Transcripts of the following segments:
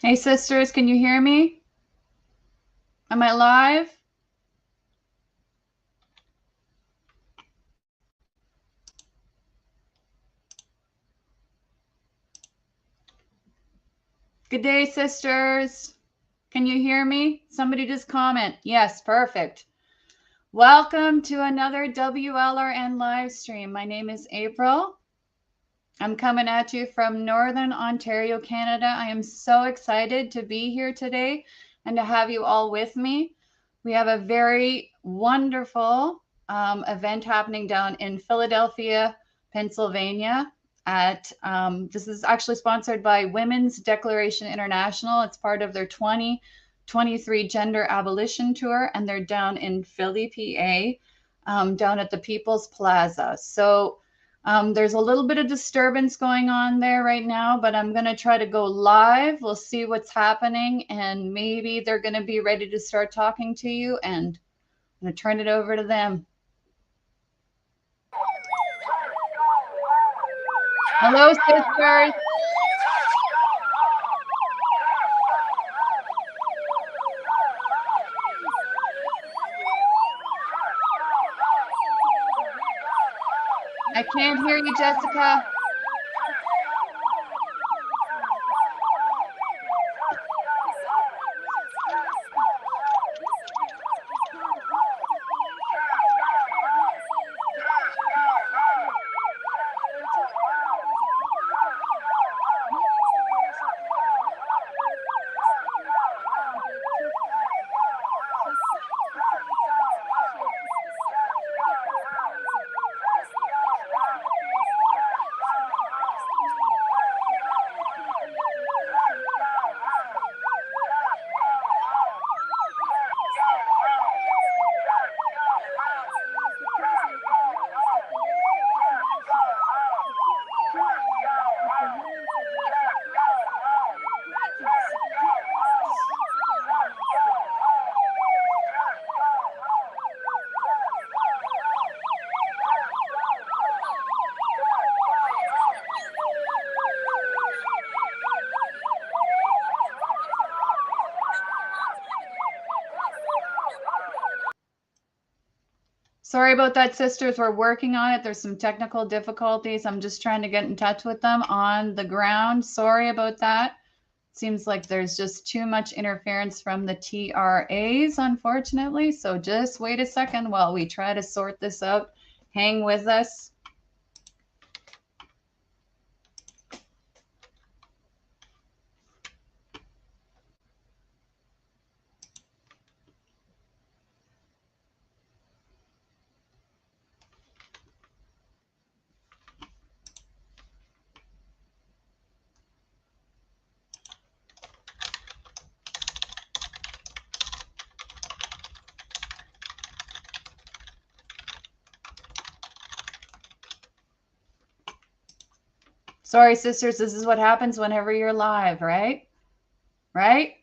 Hey sisters, can you hear me? Am I live? Good day, sisters. Can you hear me? Somebody just comment. Yes, perfect. Welcome to another WLRN live stream. My name is April. I'm coming at you from Northern Ontario, Canada. I am so excited to be here today and to have you all with me. We have a very wonderful event happening down in Philadelphia, Pennsylvania. This is actually sponsored by Women's Declaration International. It's part of their 2023 Gender Abolition Tour, and they're down in Philly, PA, down at the People's Plaza. So there's a little bit of disturbance going on there right now, but I'm going to try to go live. We'll see what's happening, and maybe they're going to be ready to start talking to you, and I'm going to turn it over to them. Hello, sisters. I can't hear you, Jessica. Sorry about that, sisters. We're working on it. There's some technical difficulties. I'm just trying to get in touch with them on the ground. Sorry about that. Seems like there's just too much interference from the TRAs, unfortunately. So just wait a second while we try to sort this out. Hang with us. Sorry, sisters, this is what happens whenever you're live, right? Right?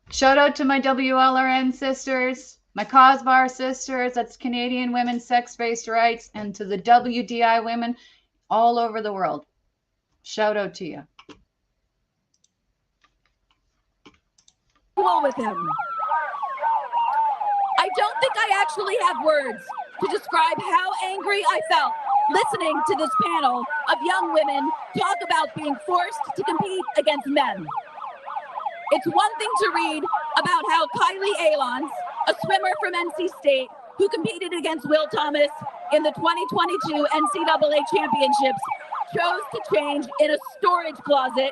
Shout out to my WLRN sisters, my Cause Bar sisters, that's Canadian Women's Sex-Based Rights, and to the WDI women all over the world. Shout out to you. With him. I don't think I actually have words to describe how angry I felt listening to this panel of young women talk about being forced to compete against men. It's one thing to read about how Kylie Alons, a swimmer from NC State who competed against Will Thomas in the 2022 NCAA championships, chose to change in a storage closet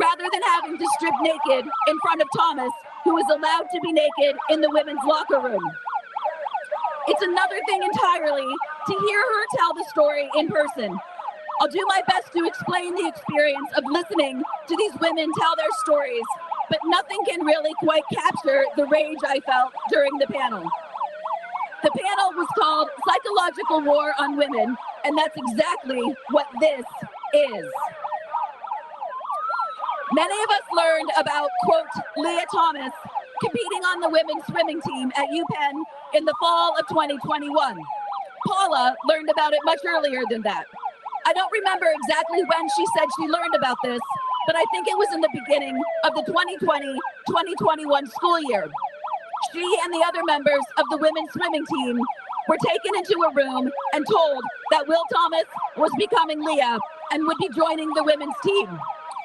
rather than having to strip naked in front of Thomas, who was allowed to be naked in the women's locker room. It's another thing entirely to hear her tell the story in person. I'll do my best to explain the experience of listening to these women tell their stories, but nothing can really quite capture the rage I felt during the panel. The panel was called Psychological War on Women, and that's exactly what this is. Many of us learned about, quote, Leah Thomas competing on the women's swimming team at UPenn in the fall of 2021. Paula learned about it much earlier than that. I don't remember exactly when she said she learned about this, but I think it was in the beginning of the 2020-2021 school year. She and the other members of the women's swimming team were taken into a room and told that Will Thomas was becoming Leah and would be joining the women's team.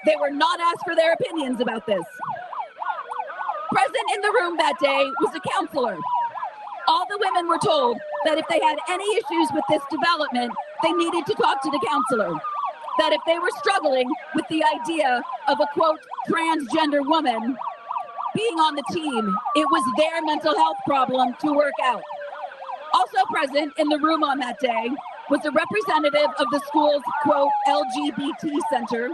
They were not asked for their opinions about this. Present in the room that day was a counselor. All the women were told that if they had any issues with this development, they needed to talk to the counselor. That if they were struggling with the idea of a, quote, transgender woman being on the team, it was their mental health problem to work out. Also present in the room on that day was a representative of the school's, quote, LGBT center,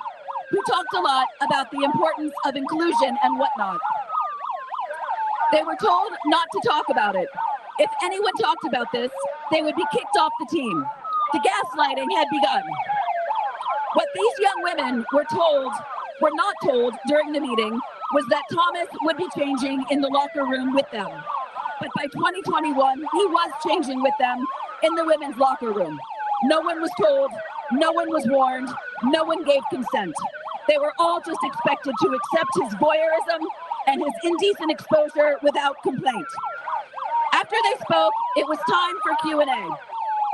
who talked a lot about the importance of inclusion and whatnot. They were told not to talk about it. If anyone talked about this, they would be kicked off the team. The gaslighting had begun. What these young women were not told during the meeting was that Thomas would be changing in the locker room with them. But by 2021, he was changing with them in the women's locker room. No one was told, no one was warned, no one gave consent. They were all just expected to accept his voyeurism and his indecent exposure without complaint. After they spoke, it was time for Q&A.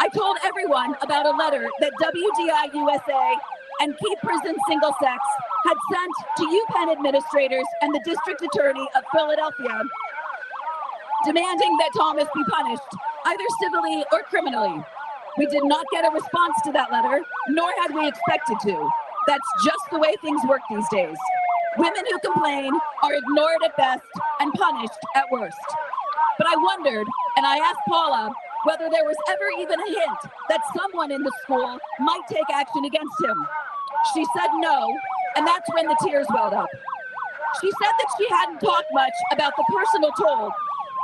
I told everyone about a letter that WDI USA and Keep Prison Single Sex had sent to UPenn administrators and the district attorney of Philadelphia, demanding that Thomas be punished, either civilly or criminally. We did not get a response to that letter, nor had we expected to. That's just the way things work these days. Women who complain are ignored at best and punished at worst. But I wondered, and I asked Paula, whether there was ever even a hint that someone in the school might take action against him. She said no, and that's when the tears welled up. She said that she hadn't talked much about the personal toll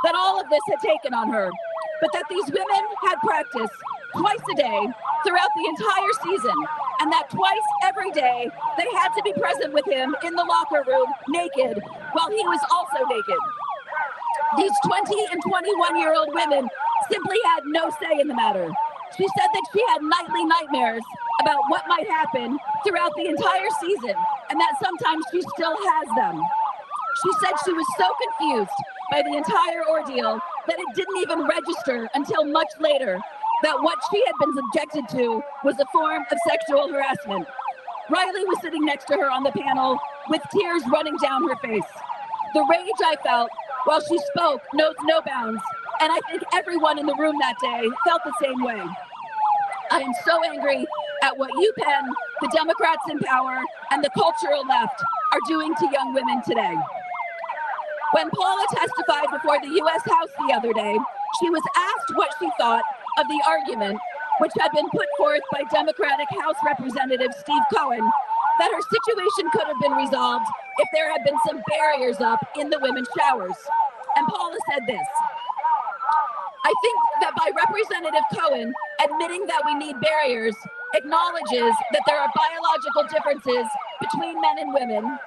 that all of this had taken on her, but that these women had practice twice a day throughout the entire season, and that twice every day they had to be present with him in the locker room naked while he was also naked. These 20 and 21-year-old women simply had no say in the matter. She said that she had nightly nightmares about what might happen throughout the entire season, and that sometimes she still has them. She said she was so confused by the entire ordeal that it didn't even register until much later that what she had been subjected to was a form of sexual harassment. Riley was sitting next to her on the panel with tears running down her face. The rage I felt while she spoke knows no bounds, and I think everyone in the room that day felt the same way. I am so angry at what UPenn, the Democrats in power, and the cultural left are doing to young women today. When Paula testified before the U.S. House the other day, she was asked what she thought of the argument, which had been put forth by Democratic House Representative Steve Cohen, that her situation could have been resolved if there had been some barriers up in the women's showers. And Paula said this: I think that by Representative Cohen admitting that we need barriers acknowledges that there are biological differences between men and women,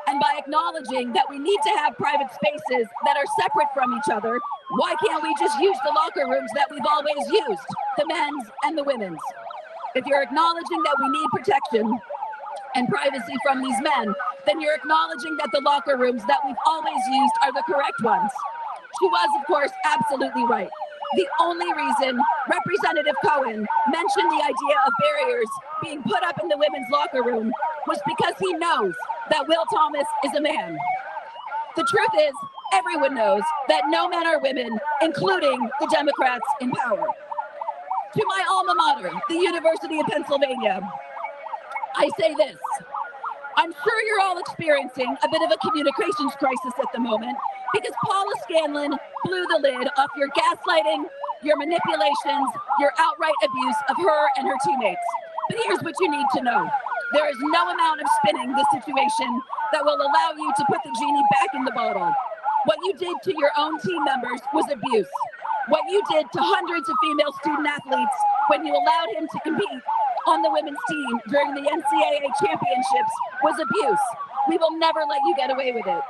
and by acknowledging that we need to have private spaces that are separate from each other, why can't we just use the locker rooms that we've always used, the men's and the women's? If you're acknowledging that we need protection and privacy from these men, then you're acknowledging that the locker rooms that we've always used are the correct ones. She was, of course, absolutely right. The only reason Representative Cohen mentioned the idea of barriers being put up in the women's locker room was because he knows that Will Thomas is a man. The truth is, everyone knows that no men are women, including the Democrats in power. To my alma mater, the University of Pennsylvania, I say this: I'm sure you're all experiencing a bit of a communications crisis at the moment because Paula Scanlon blew the lid off your gaslighting, your manipulations, your outright abuse of her and her teammates. But here's what you need to know. There is no amount of spinning this situation that will allow you to put the genie back in the bottle. What you did to your own team members was abuse. What you did to hundreds of female student athletes when you allowed him to compete on the women's team during the NCAA championships was abuse. We will never let you get away with it.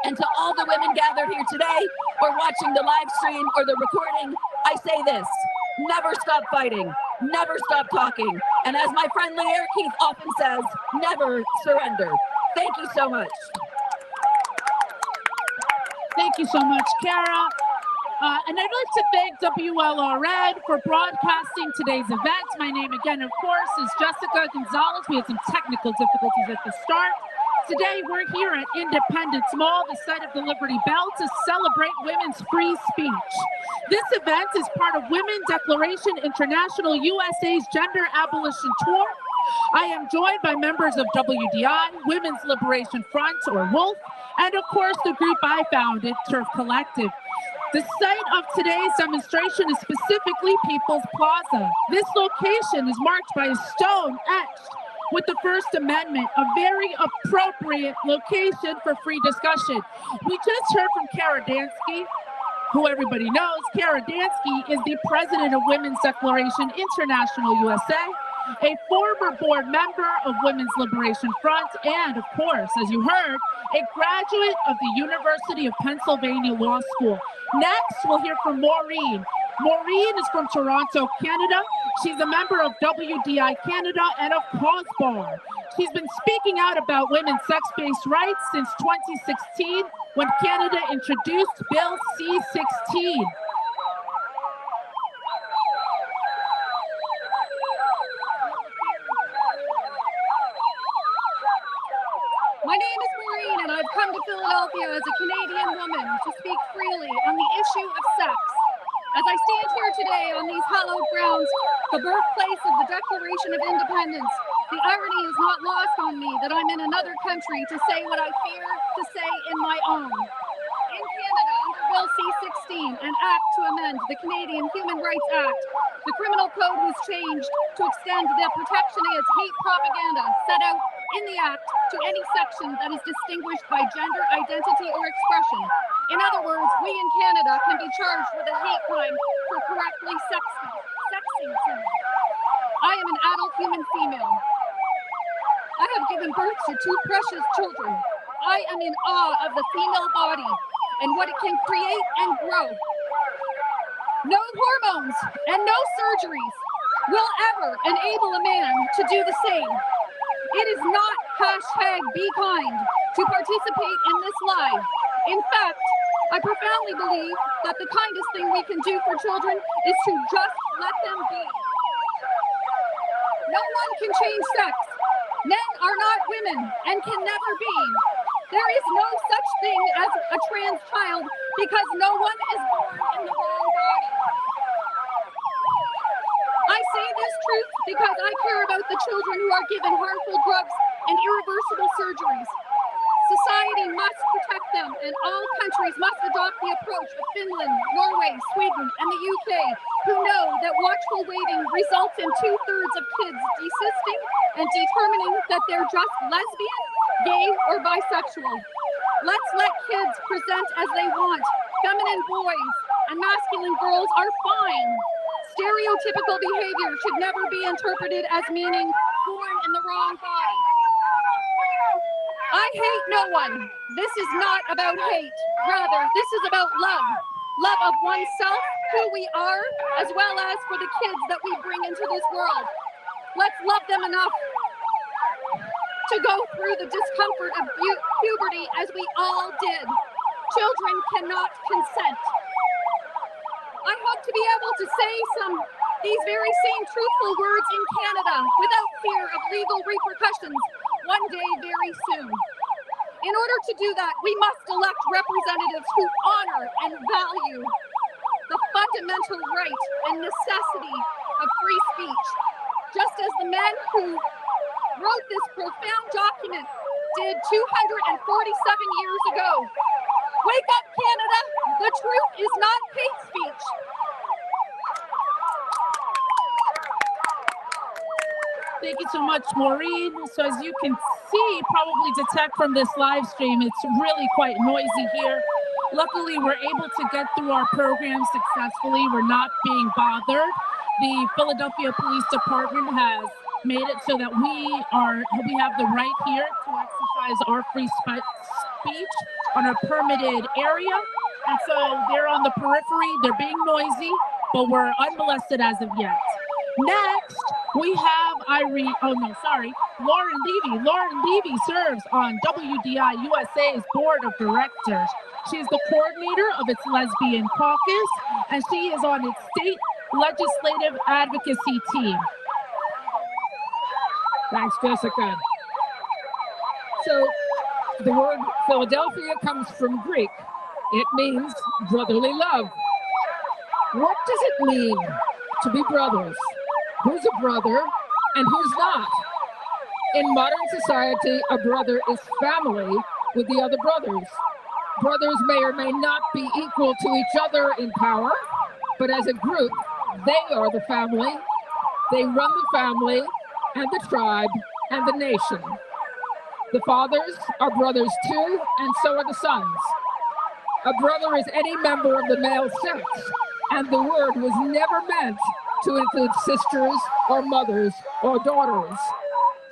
And to all the women gathered here today or watching the live stream or the recording, I say this: never stop fighting. never stop talking. And as my friend Leah Keith often says, never surrender. Thank you so much. Thank you so much, Kara. And I'd like to thank WLRN for broadcasting today's event. My name again, of course, is Jessica Gonzalez. We had some technical difficulties at the start. Today, we're here at Independence Mall, the site of the Liberty Bell, to celebrate women's free speech. This event is part of Women's Declaration International USA's Gender Abolition Tour. I am joined by members of WDI, Women's Liberation Front, or WOLF, and of course, the group I founded, Turf Collective. The site of today's demonstration is specifically People's Plaza. This location is marked by a stone etched with the First Amendment, a very appropriate location for free discussion. We just heard from Kara Dansky, who everybody knows. Kara Dansky is the president of Women's Declaration International USA, a former board member of Women's Liberation Front, and of course, as you heard, a graduate of the University of Pennsylvania Law School. Next, we'll hear from Maureen. Maureen is from Toronto, Canada. She's a member of WDI Canada and of Cause Bar. She's been speaking out about women's sex-based rights since 2016, when Canada introduced Bill C-16. My name is Maureen, and I've come to Philadelphia as a Canadian woman to speak freely on the issue of sex. As I stand here today on these hallowed grounds, the birthplace of the Declaration of Independence, the irony is not lost on me that I'm in another country to say what I fear to say in my own. In Canada, under Bill C-16, an act to amend the Canadian Human Rights Act, the criminal code was changed to extend the protection against hate propaganda set out in the act to any section that is distinguished by gender identity or expression. In other words, we in Canada can be charged with a hate crime for correctly sexing someone. I am an adult human female. I have given birth to two precious children. I am in awe of the female body and what it can create and grow. No hormones and no surgeries will ever enable a man to do the same. It is not #BeKind to participate in this lie. In fact, I profoundly believe that the kindest thing we can do for children is to just let them be. No one can change sex. Men are not women and can never be. There is no such thing as a trans child because no one is born in the wrong body. I say this truth because I care about the children who are given harmful drugs and irreversible surgeries. Society must protect them, and all countries must adopt the approach of Finland, Norway, Sweden, and the UK, who know that watchful waiting results in 2/3 of kids desisting and determining that they're just lesbian, gay, or bisexual. Let's let kids present as they want. Feminine boys and masculine girls are fine. Stereotypical behavior should never be interpreted as meaning born in the wrong body. I hate no one. This is not about hate. Rather, this is about love. Love of oneself, who we are, as well as for the kids that we bring into this world. Let's love them enough to go through the discomfort of puberty as we all did. Children cannot consent. I hope to be able to say these very same truthful words in Canada without fear of legal repercussions one day very soon. In order to do that, we must elect representatives who honor and value the fundamental right and necessity of free speech, just as the men who wrote this profound document did 247 years ago. Wake up, Canada! The truth is not hate speech. Thank you so much, Maureen. So as you can see, probably detect from this live stream, it's really quite noisy here. Luckily, we're able to get through our program successfully. We're not being bothered. The Philadelphia Police Department has made it so that we have the right here to exercise our free speech on a permitted area. And so they're on the periphery, they're being noisy, but we're unmolested as of yet. Next, we have Lauren Levy. Lauren Levy serves on WDI USA's board of directors. She is the coordinator of its lesbian caucus, and she is on its state legislative advocacy team. Thanks, Jessica. So, the word Philadelphia comes from Greek. It means brotherly love. What does it mean to be brothers? Who's a brother and who's not? In modern society, a brother is family with the other brothers. Brothers may or may not be equal to each other in power, but as a group, they are the family. They run the family and the tribe and the nation. The fathers are brothers too, and so are the sons. A brother is any member of the male sex, and the word was never meant to include sisters or mothers or daughters.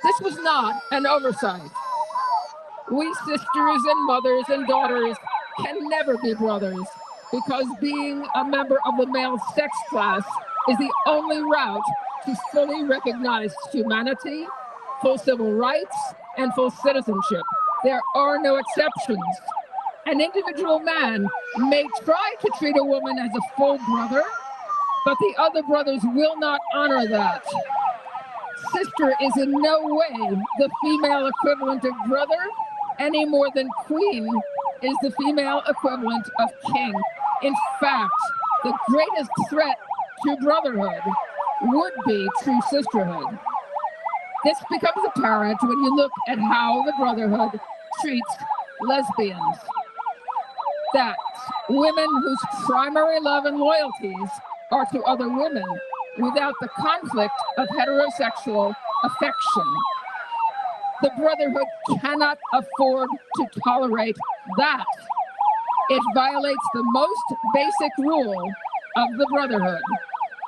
This was not an oversight. We sisters and mothers and daughters can never be brothers, because being a member of the male sex class is the only route to fully recognize humanity, full civil rights, and full citizenship. There are no exceptions. An individual man may try to treat a woman as a full brother, but the other brothers will not honor that. Sister is in no way the female equivalent of brother, any more than queen is the female equivalent of king. In fact, the greatest threat to brotherhood would be true sisterhood. This becomes apparent when you look at how the brotherhood treats lesbians. That women whose primary love and loyalties are to other women without the conflict of heterosexual affection. The brotherhood cannot afford to tolerate that. It violates the most basic rule of the brotherhood,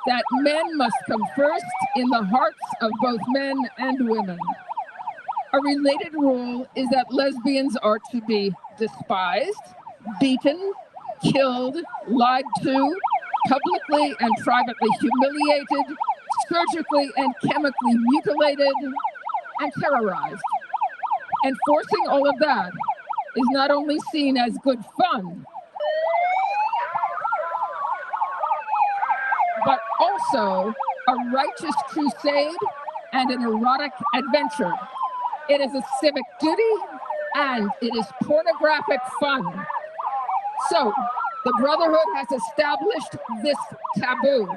that men must come first in the hearts of both men and women. A related rule is that lesbians are to be despised, beaten, killed, lied to, publicly and privately humiliated, surgically and chemically mutilated, and terrorized. Enforcing all of that is not only seen as good fun, but also a righteous crusade and an erotic adventure. It is a civic duty and it is pornographic fun. So, the Brotherhood has established this taboo.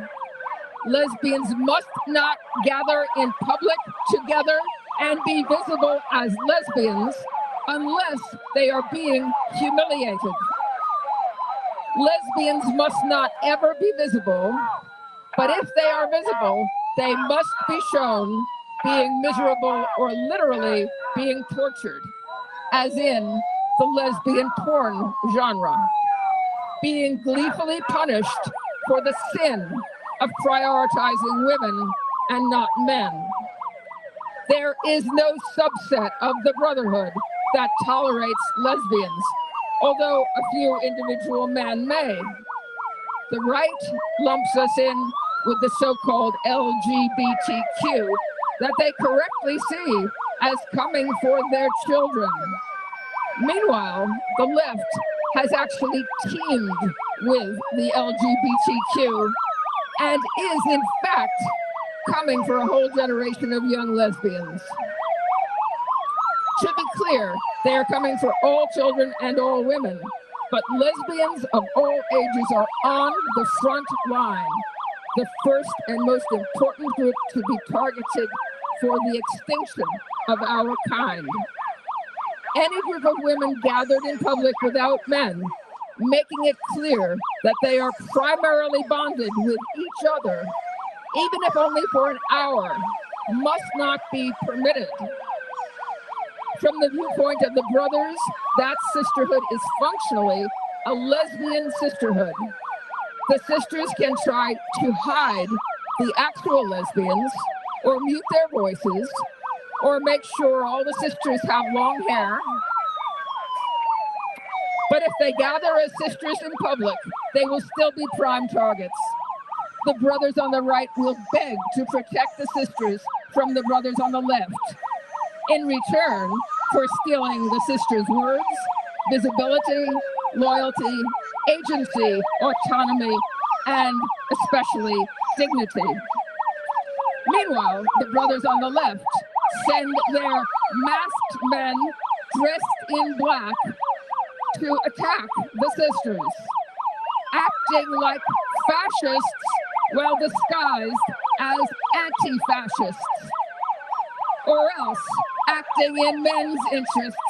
Lesbians must not gather in public together and be visible as lesbians unless they are being humiliated. Lesbians must not ever be visible, but if they are visible, they must be shown being miserable or literally being tortured, as in the lesbian porn genre, being gleefully punished for the sin of prioritizing women and not men. There is no subset of the Brotherhood that tolerates lesbians, although a few individual men may. The right lumps us in with the so-called LGBTQ that they correctly see as coming for their children. Meanwhile, the left has actually teamed with the LGBTQ and is in fact coming for a whole generation of young lesbians. To be clear, they are coming for all children and all women, but lesbians of all ages are on the front line, the first and most important group to be targeted for the extinction of our kind. Any group of women gathered in public without men, making it clear that they are primarily bonded with each other, even if only for an hour, must not be permitted. From the viewpoint of the brothers, that sisterhood is functionally a lesbian sisterhood. The sisters can try to hide the actual lesbians, or mute their voices, or make sure all the sisters have long hair. But if they gather as sisters in public, they will still be prime targets. the brothers on the right will beg to protect the sisters from the brothers on the left, in return for stealing the sisters' words, visibility, loyalty, agency, autonomy, and especially dignity. Meanwhile, the brothers on the left send their masked men dressed in black to attack the sisters, acting like fascists while disguised as anti-fascists, or else acting in men's interests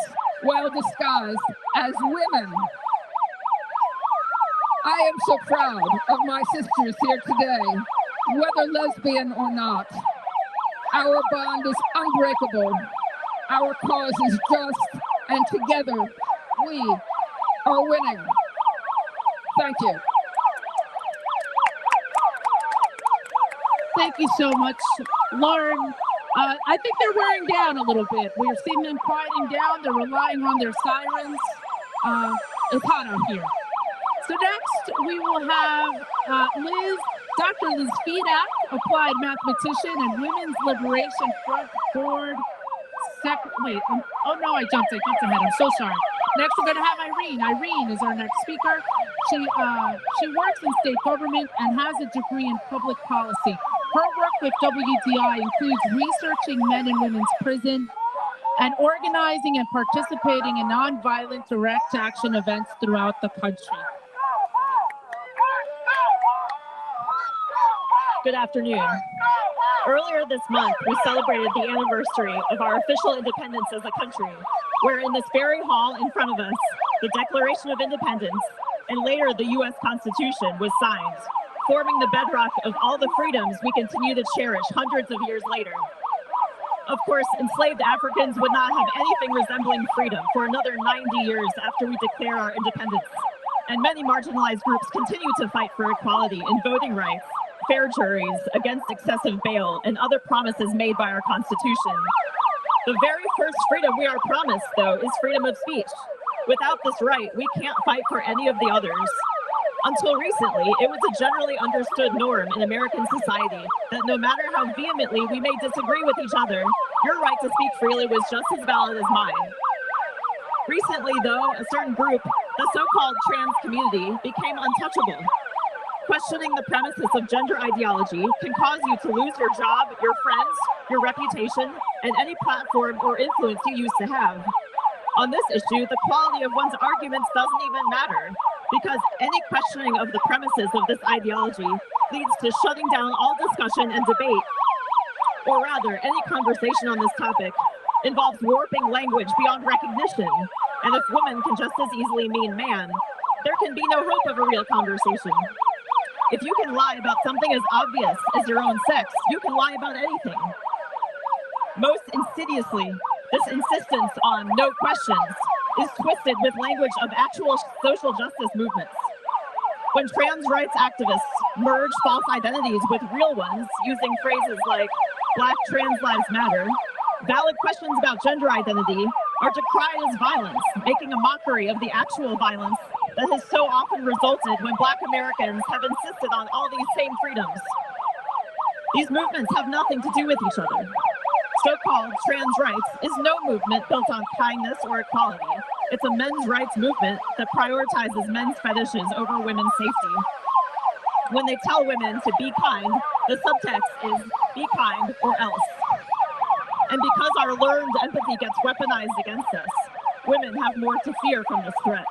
while disguised as women. I am so proud of my sisters here today, whether lesbian or not. Our bond is unbreakable. Our cause is just, and together we are winning. Thank you. Thank you so much, Lauren. I think they're wearing down a little bit. We're seeing them quieting down. They're relying on their sirens. It's hot out here. So next we will have Dr. Liz Fedak, applied mathematician and Women's Liberation Front Board oh no, I jumped ahead. I'm so sorry. Next we're going to have Irene. Irene is our next speaker. She works in state government and has a degree in public policy. Her work with WDI includes researching men and women's prison and organizing and participating in nonviolent direct action events throughout the country. Good afternoon. Earlier this month, we celebrated the anniversary of our official independence as a country, where in this very hall in front of us, the Declaration of Independence and later the U.S. Constitution was signed, forming the bedrock of all the freedoms we continue to cherish hundreds of years later. Of course, enslaved Africans would not have anything resembling freedom for another 90 years after we declare our independence, and many marginalized groups continue to fight for equality in voting rights, fair juries, against excessive bail, and other promises made by our Constitution. The very first freedom we are promised, though, is freedom of speech. Without this right, we can't fight for any of the others. Until recently, it was a generally understood norm in American society that no matter how vehemently we may disagree with each other, your right to speak freely was just as valid as mine. Recently, though, a certain group, the so-called trans community, became untouchable. Questioning the premises of gender ideology can cause you to lose your job, your friends, your reputation, and any platform or influence you used to have. On this issue, the quality of one's arguments doesn't even matter, because any questioning of the premises of this ideology leads to shutting down all discussion and debate. Or rather, any conversation on this topic involves warping language beyond recognition, and if woman can just as easily mean man, there can be no hope of a real conversation. If you can lie about something as obvious as your own sex, you can lie about anything. Most insidiously, this insistence on no questions is twisted with language of actual social justice movements. When trans rights activists merge false identities with real ones using phrases like Black Trans Lives Matter, valid questions about gender identity are decried as violence, making a mockery of the actual violence that has so often resulted when Black Americans have insisted on all these same freedoms. These movements have nothing to do with each other. So-called trans rights is no movement built on kindness or equality. It's a men's rights movement that prioritizes men's fetishes over women's safety. When they tell women to be kind, the subtext is be kind or else. And because our learned empathy gets weaponized against us, women have more to fear from this threat.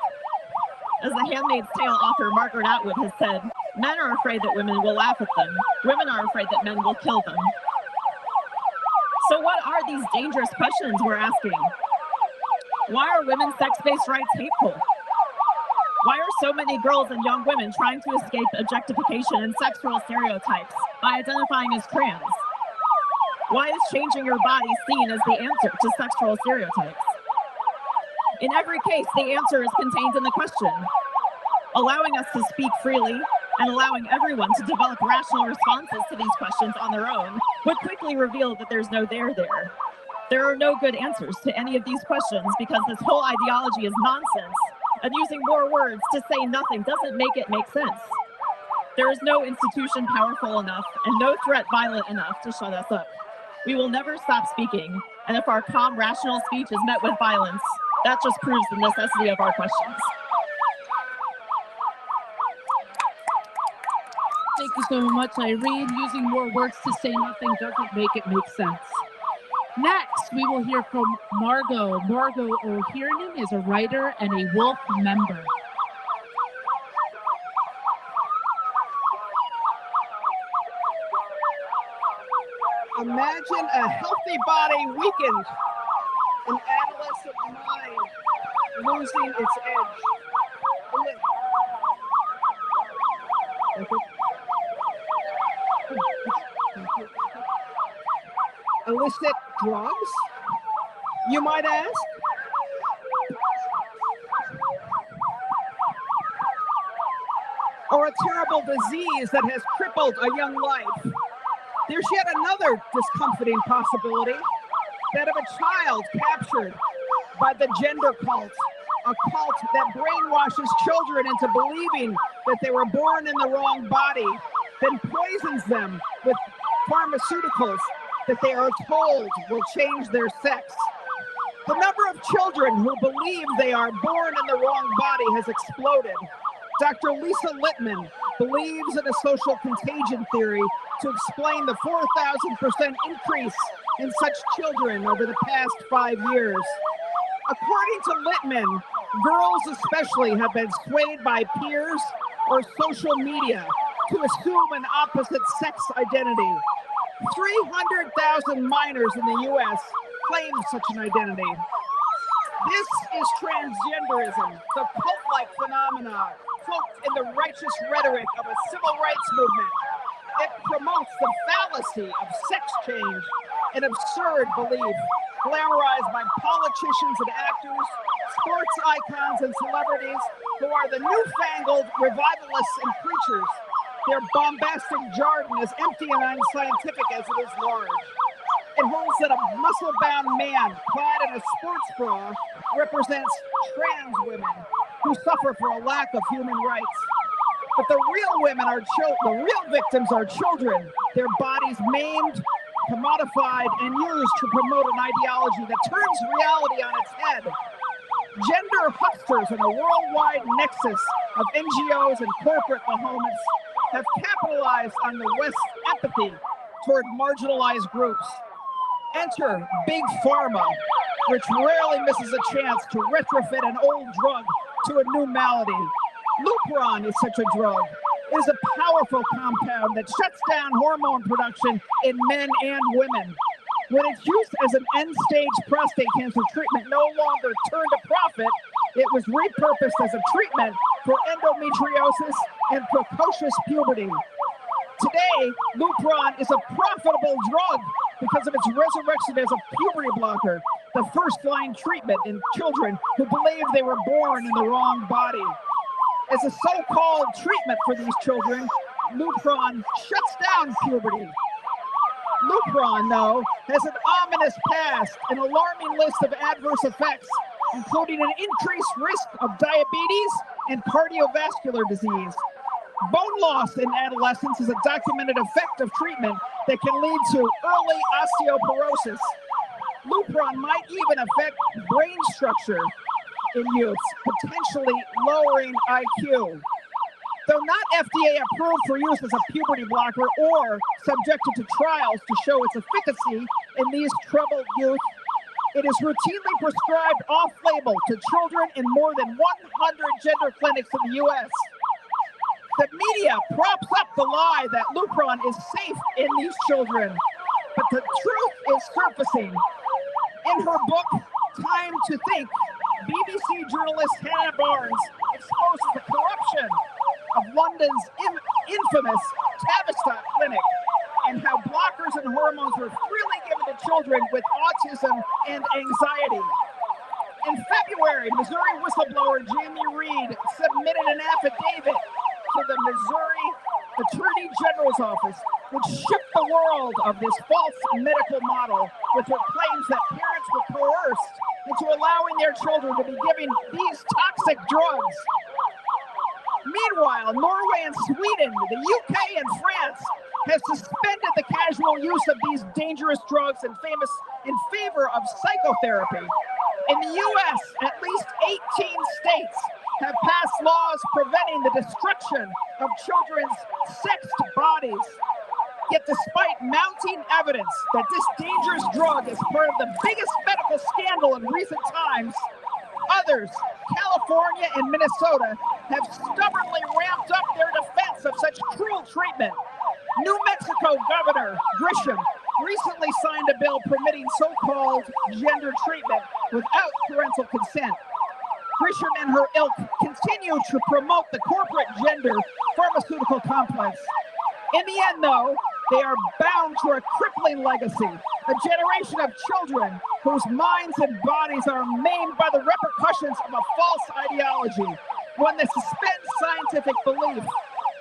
As the Handmaid's Tale author Margaret Atwood has said, men are afraid that women will laugh at them. Women are afraid that men will kill them. So what are these dangerous questions we're asking? Why are women's sex-based rights hateful? Why are so many girls and young women trying to escape objectification and sex role stereotypes by identifying as trans? Why is changing your body seen as the answer to sex role stereotypes? In every case, the answer is contained in the question. Allowing us to speak freely and allowing everyone to develop rational responses to these questions on their own would quickly reveal that there's no there there. There are no good answers to any of these questions because this whole ideology is nonsense, and using more words to say nothing doesn't make it make sense. There is no institution powerful enough and no threat violent enough to shut us up. We will never stop speaking, and if our calm, rational speech is met with violence, that just proves the necessity of our questions. Thank you so much, Irene. Using more words to say nothing doesn't make it make sense. Next, we will hear from Margot. Margot O'Hiernan is a writer and a Wolf member. Imagine a healthy body weakened, an adolescent mind losing its edge. Illicit drugs, you might ask? Or a terrible disease that has crippled a young life? There's yet another discomforting possibility, that of a child captured by the gender cult, a cult that brainwashes children into believing that they were born in the wrong body, then poisons them with pharmaceuticals that they are told will change their sex. The number of children who believe they are born in the wrong body has exploded. Dr. Lisa Littman believes in a social contagion theory to explain the 4,000% increase in such children over the past 5 years. According to Littman, girls especially have been swayed by peers or social media to assume an opposite sex identity. 300,000 minors in the U.S. claim such an identity. This is transgenderism, the cult-like phenomenon cloaked in the righteous rhetoric of a civil rights movement. It promotes the fallacy of sex change, an absurd belief glamorized by politicians and actors, sports icons and celebrities who are the newfangled revivalists and preachers. Their bombastic jargon is empty and unscientific as it is large. It holds that a muscle-bound man clad in a sports bra represents trans women who suffer for a lack of human rights. But the real women are the real victims are children, their bodies maimed, commodified, and used to promote an ideology that turns reality on its head. Gender hucksters in a worldwide nexus of NGOs and corporate behemoths have capitalized on the West's apathy toward marginalized groups. Enter Big Pharma, which rarely misses a chance to retrofit an old drug to a new malady. Lupron is such a drug. It is a powerful compound that shuts down hormone production in men and women. When it's used as an end-stage prostate cancer treatment no longer turned a profit, it was repurposed as a treatment for endometriosis and precocious puberty. Today, Lupron is a profitable drug because of its resurrection as a puberty blocker, the first-line treatment in children who believe they were born in the wrong body. As a so-called treatment for these children, Lupron shuts down puberty. Lupron, though, has an ominous past, an alarming list of adverse effects, including an increased risk of diabetes and cardiovascular disease. Bone loss in adolescence is a documented effect of treatment that can lead to early osteoporosis. Lupron might even affect brain structure in youths, potentially lowering IQ. Though not FDA approved for use as a puberty blocker or subjected to trials to show its efficacy in these troubled youth, it is routinely prescribed off-label to children in more than 100 gender clinics in the U.S. The media props up the lie that Lupron is safe in these children, but the truth is surfacing. In her book, Time to Think, BBC journalist Hannah Barnes exposes the corruption of London's infamous Tavistock Clinic and how blockers and hormones were freely given to children with autism and anxiety. In February, Missouri whistleblower Jamie Reed submitted an affidavit to the Missouri Attorney General's office, which shook the world of this false medical model with her claims that parents were coerced into allowing their children to be given these toxic drugs. Meanwhile, Norway and Sweden, the UK and France have suspended the casual use of these dangerous drugs in favor of psychotherapy. In the US, at least 18 states have passed laws preventing the destruction of children's sexed bodies. Yet despite mounting evidence that this dangerous drug is part of the biggest medical scandal in recent times, others, California and Minnesota, have stubbornly ramped up their defense of such cruel treatment. New Mexico Governor Grisham recently signed a bill permitting so-called gender treatment without parental consent. Grisham and her ilk continue to promote the corporate gender pharmaceutical complex. In the end, though, they are bound to a crippling legacy, a generation of children whose minds and bodies are maimed by the repercussions of a false ideology, one that suspends scientific belief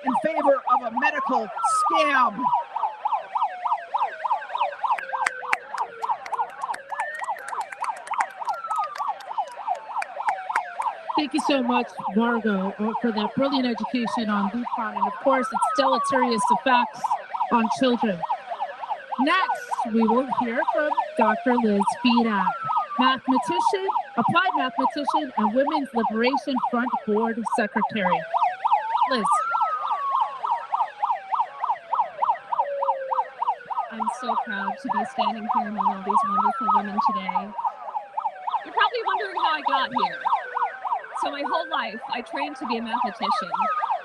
in favor of a medical scam. Thank you so much, Margot, for that brilliant education on DuPont and, of course, its deleterious effects on children. Next, we will hear from Dr. Liz Fedak, mathematician, applied mathematician, and Women's Liberation Front Board Secretary. Liz. I'm so proud to be standing here among all these wonderful women today. You're probably wondering how I got here. So my whole life, I trained to be a mathematician.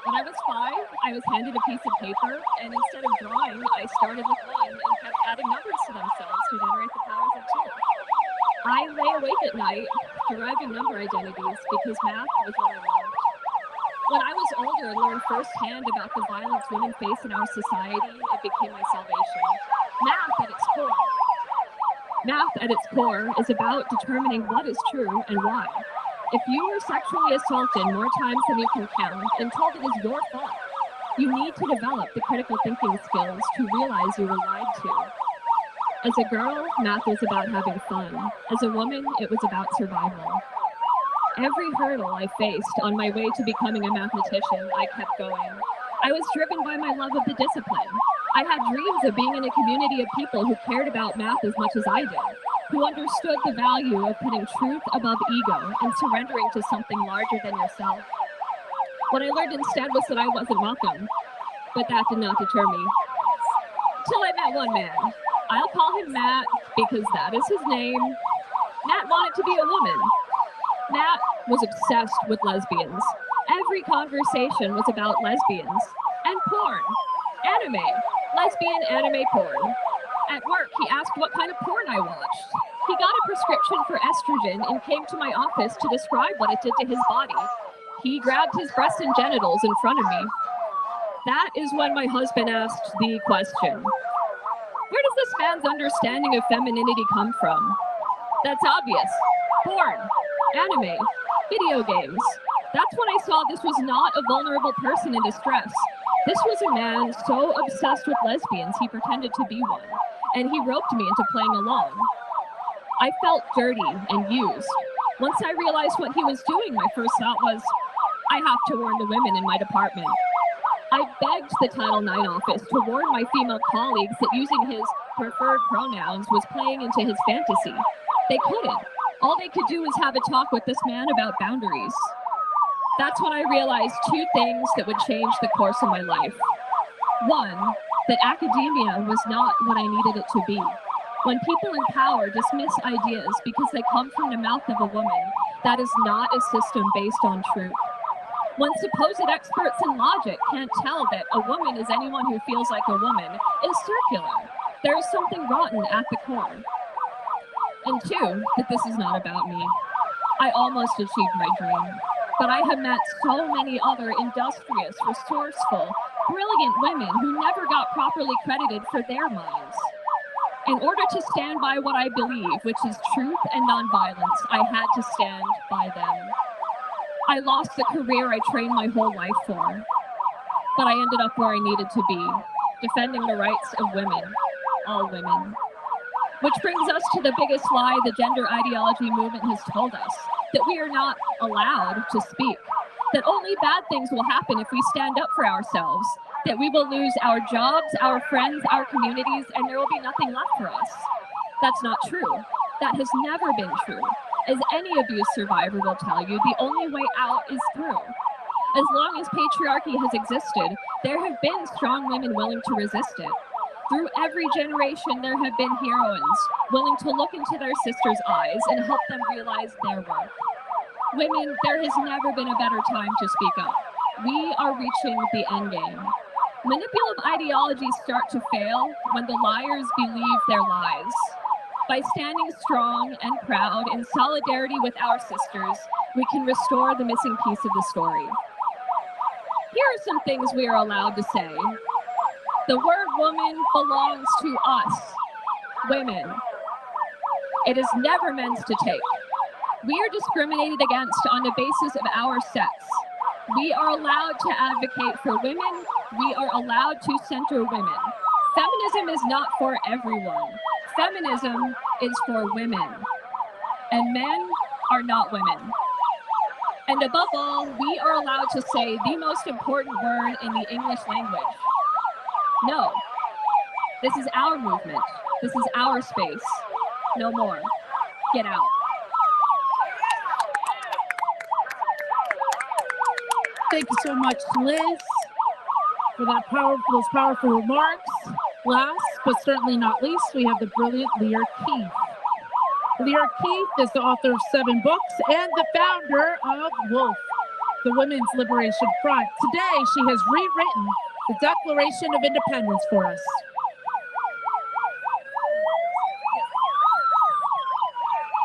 When I was 5, I was handed a piece of paper, and instead of drawing, I started with 1 and kept adding numbers to themselves to generate the powers of 2. I lay awake at night, deriving number identities, because math was what I loved. When I was older and learned firsthand about the violence women face in our society, it became my salvation. Math at its core is about determining what is true and why. If you were sexually assaulted more times than you can count and told it is your fault, you need to develop the critical thinking skills to realize you were lied to. As a girl, math was about having fun. As a woman, it was about survival. Every hurdle I faced on my way to becoming a mathematician, I kept going. I was driven by my love of the discipline. I had dreams of being in a community of people who cared about math as much as I did, who understood the value of putting truth above ego and surrendering to something larger than yourself. What I learned instead was that I wasn't welcome, but that did not deter me. Till I met one man. I'll call him Matt because that is his name. Matt wanted to be a woman. Matt was obsessed with lesbians. Every conversation was about lesbians and porn, anime, lesbian anime porn. At work, he asked what kind of porn I watched. He got a prescription for estrogen and came to my office to describe what it did to his body. He grabbed his breasts and genitals in front of me. That is when my husband asked the question, where does this man's understanding of femininity come from? That's obvious. Porn, anime, video games. That's when I saw this was not a vulnerable person in distress. This was a man so obsessed with lesbians he pretended to be one, and he roped me into playing along. I felt dirty and used. Once I realized what he was doing, my first thought was, I have to warn the women in my department. I begged the Title IX office to warn my female colleagues that using his preferred pronouns was playing into his fantasy. They couldn't. All they could do was have a talk with this man about boundaries. That's when I realized 2 things that would change the course of my life. One, that academia was not what I needed it to be. When people in power dismiss ideas because they come from the mouth of a woman, that is not a system based on truth. When supposed experts in logic can't tell that a woman is anyone who feels like a woman, is circular. There is something rotten at the core. And 2, that this is not about me. I almost achieved my dream, but I have met so many other industrious, resourceful, brilliant women who never got properly credited for their minds. In order to stand by what I believe, which is truth and nonviolence, I had to stand by them. I lost the career I trained my whole life for, but I ended up where I needed to be, defending the rights of women, all women. Which brings us to the biggest lie the gender ideology movement has told us, that we are not allowed to speak. that only bad things will happen if we stand up for ourselves, that we will lose our jobs, our friends, our communities, and there will be nothing left for us. That's not true. That has never been true. As any abuse survivor will tell you, the only way out is through. As long as patriarchy has existed, there have been strong women willing to resist it. Through every generation, there have been heroines willing to look into their sisters' eyes and help them realize their worth. Women, there has never been a better time to speak up. We are reaching the end game. Manipulative ideologies start to fail when the liars believe their lies. By standing strong and proud in solidarity with our sisters, we can restore the missing piece of the story. Here are some things we are allowed to say. The word woman belongs to us, women. It is never meant to take. We are discriminated against on the basis of our sex. We are allowed to advocate for women. We are allowed to center women. Feminism is not for everyone. Feminism is for women. And men are not women. And above all, we are allowed to say the most important word in the English language. No. This is our movement. This is our space. No more. Get out. Thank you so much, Liz, for those powerful remarks. Last, but certainly not least, we have the brilliant Lear Keith. Lear Keith is the author of 7 books and the founder of WOLF, the Women's Liberation Front. Today, she has rewritten the Declaration of Independence for us.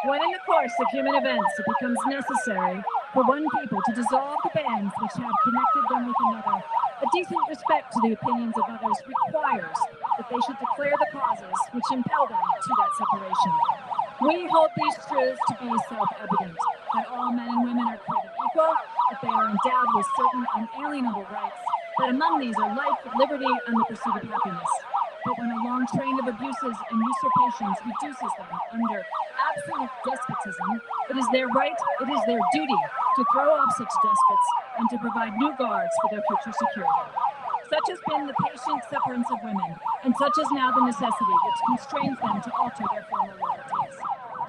When in the course of human events it becomes necessary for one people to dissolve the bands which have connected them with another, a decent respect to the opinions of others requires that they should declare the causes which impel them to that separation. We hold these truths to be self-evident, that all men and women are created equal, that they are endowed with certain unalienable rights, that among these are life, liberty, and the pursuit of happiness. But when a long train of abuses and usurpations reduces them under absolute despotism, it is their right, it is their duty to throw off such despots and to provide new guards for their future security. Such has been the patient sufferance of women, and such is now the necessity which constrains them to alter their former loyalties.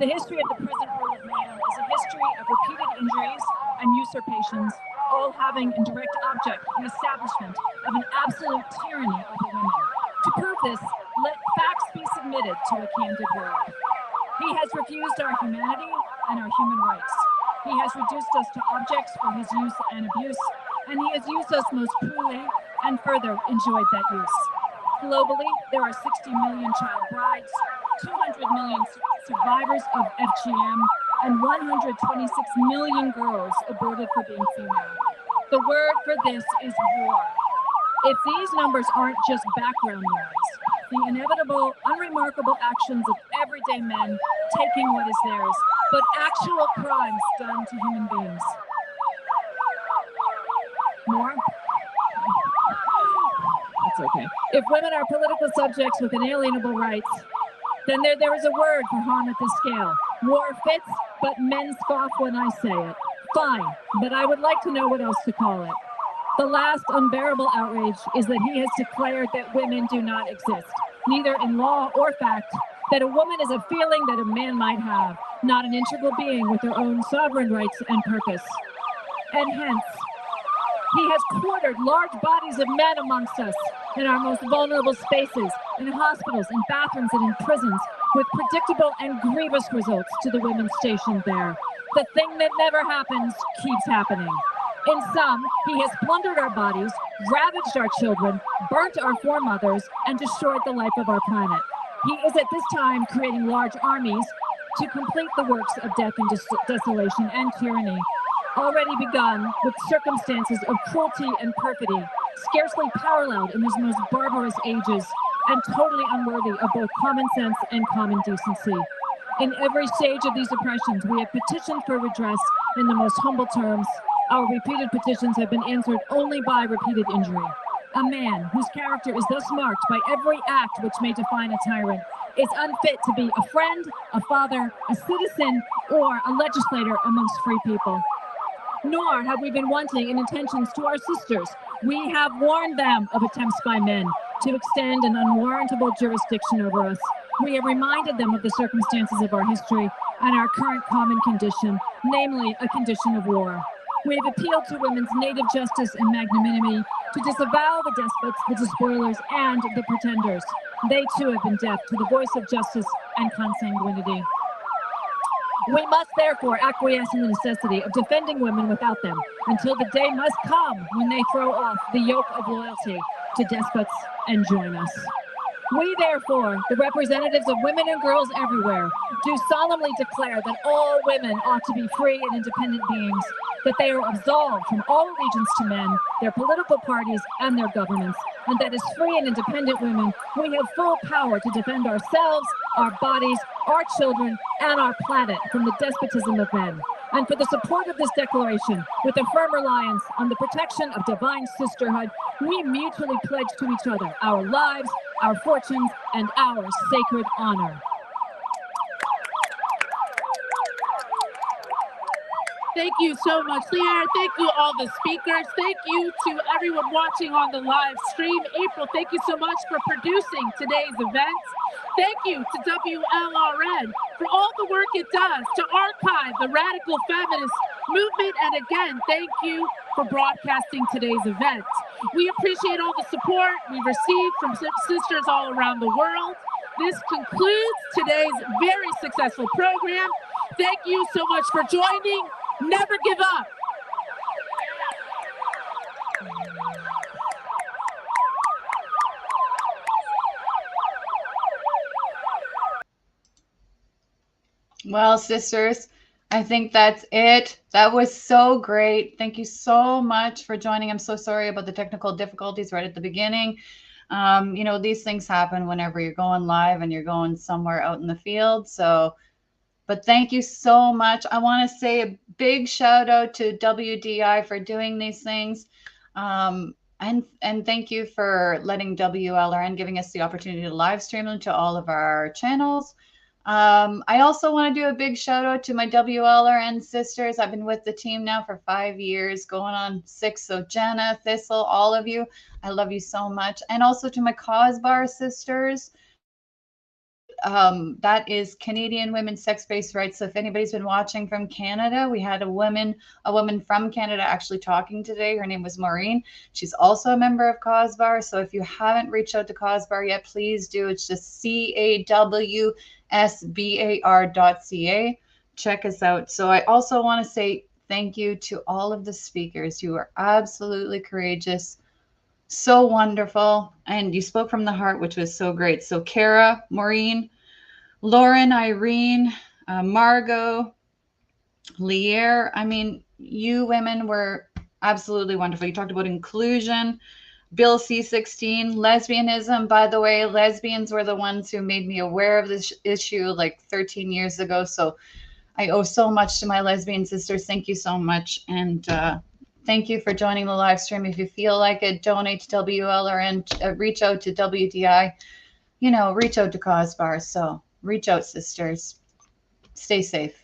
The history of the present rule of Neault is a history of repeated injuries and usurpations, all having in direct object the establishment of an absolute tyranny over women. To prove this, let facts be submitted to a candid world. He has refused our humanity and our human rights. He has reduced us to objects for his use and abuse, and he has used us most cruelly and further enjoyed that use. Globally, there are 60 million child brides, 200 million survivors of FGM, and 126 million girls aborted for being female. The word for this is war. If these numbers aren't just background noise, the inevitable, unremarkable actions of everyday men taking what is theirs, but actual crimes done to human beings. More? That's okay. If women are political subjects with inalienable rights, then there is a word for harm at this scale. War fits, but men scoff when I say it. Fine, but I would like to know what else to call it. The last unbearable outrage is that he has declared that women do not exist, neither in law or fact, that a woman is a feeling that a man might have, not an integral being with her own sovereign rights and purpose. And hence, he has quartered large bodies of men amongst us in our most vulnerable spaces, in hospitals, in bathrooms, and in prisons, with predictable and grievous results to the women stationed there. The thing that never happens keeps happening. In sum, he has plundered our bodies, ravaged our children, burnt our foremothers, and destroyed the life of our planet. He is at this time creating large armies to complete the works of death and desolation and tyranny, already begun with circumstances of cruelty and perfidy, scarcely paralleled in his most barbarous ages, and totally unworthy of both common sense and common decency. In every stage of these oppressions, we have petitioned for redress in the most humble terms. Our repeated petitions have been answered only by repeated injury. A man whose character is thus marked by every act which may define a tyrant is unfit to be a friend, a father, a citizen, or a legislator amongst free people. Nor have we been wanting in intentions to our sisters. We have warned them of attempts by men to extend an unwarrantable jurisdiction over us. We have reminded them of the circumstances of our history and our current common condition, namely a condition of war. We have appealed to women's native justice and magnanimity to disavow the despots, the despoilers, and the pretenders. They too have been deaf to the voice of justice and consanguinity. We must therefore acquiesce in the necessity of defending women without them until the day must come when they throw off the yoke of loyalty to despots and join us. We therefore, the representatives of women and girls everywhere, do solemnly declare that all women ought to be free and independent beings, that they are absolved from all allegiance to men, their political parties, and their governments, and that as free and independent women, we have full power to defend ourselves, our bodies, our children, and our planet from the despotism of men. And for the support of this declaration, with a firm reliance on the protection of divine sisterhood, we mutually pledge to each other our lives, our fortunes, and our sacred honor. Thank you so much, Leanne. Thank you all the speakers. Thank you to everyone watching on the live stream. April, thank you so much for producing today's event. Thank you to WLRN for all the work it does to archive the radical feminist movement. And again, thank you for broadcasting today's event. We appreciate all the support we've received from sisters all around the world. This concludes today's very successful program. Thank you so much for joining. Never give up. Well, sisters, I think that's it. That was so great. Thank you so much for joining. I'm so sorry about the technical difficulties right at the beginning. You know, these things happen whenever you're going live and you're going somewhere out in the field. But thank you so much. I want to say a big shout out to WDI for doing these things. And thank you for letting WLRN, giving us the opportunity to live stream them to all of our channels. I also want to do a big shout out to my WLRN sisters. I've been with the team now for 5 years, going on 6. So Jenna, Thistle, all of you, I love you so much. And also to my CAUSEBAR sisters. That is Canadian Women's Sex-Based Rights. So if anybody's been watching from Canada, we had a woman from Canada actually talking today. Her name was Maureen. She's also a member of CAUSEBAR. So if you haven't reached out to CAUSEBAR yet, please do. It's just CAWSBAR.ca. Check us out. So I also want to say thank you to all of the speakers. You are absolutely courageous. So wonderful. And you spoke from the heart, which was so great. So Kara, Maureen, Lauren, Irene, Margot, Lier. I mean, you women were absolutely wonderful. You talked about inclusion, Bill C-16, lesbianism. By the way, lesbians were the ones who made me aware of this issue like 13 years ago. So I owe so much to my lesbian sisters. Thank you so much. And thank you for joining the live stream. If you feel like it, donate to WLRN, reach out to WDI, you know, reach out to CAUSEBAR. So reach out, sisters. Stay safe.